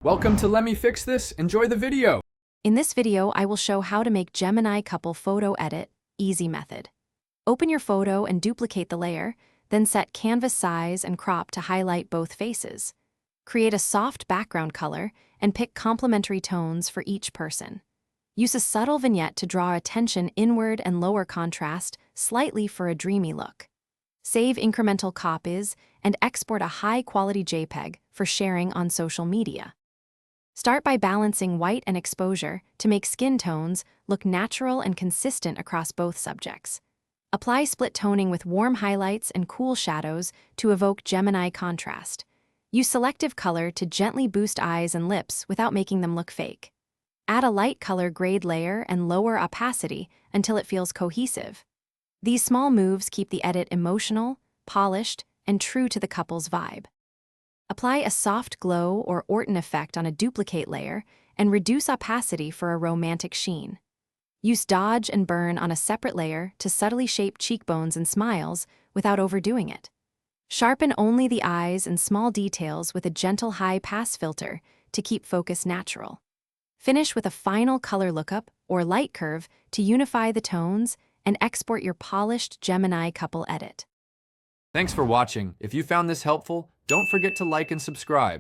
Welcome to Let Me Fix This. Enjoy the video. In this video, I will show how to make Gemini couple photo edit easy method. Open your photo and duplicate the layer, then set canvas size and crop to highlight both faces. Create a soft background color and pick complementary tones for each person. Use a subtle vignette to draw attention inward and lower contrast slightly for a dreamy look. Save incremental copies and export a high-quality JPEG for sharing on social media. Start by balancing white and exposure to make skin tones look natural and consistent across both subjects. Apply split toning with warm highlights and cool shadows to evoke Gemini contrast. Use selective color to gently boost eyes and lips without making them look fake. Add a light color grade layer and lower opacity until it feels cohesive. These small moves keep the edit emotional, polished, and true to the couple's vibe. Apply a soft glow or Orton effect on a duplicate layer and reduce opacity for a romantic sheen. Use dodge and burn on a separate layer to subtly shape cheekbones and smiles without overdoing it. Sharpen only the eyes and small details with a gentle high-pass filter to keep focus natural. Finish with a final color lookup or light curve to unify the tones and export your polished Gemini couple edit. Thanks for watching. If you found this helpful, don't forget to like and subscribe.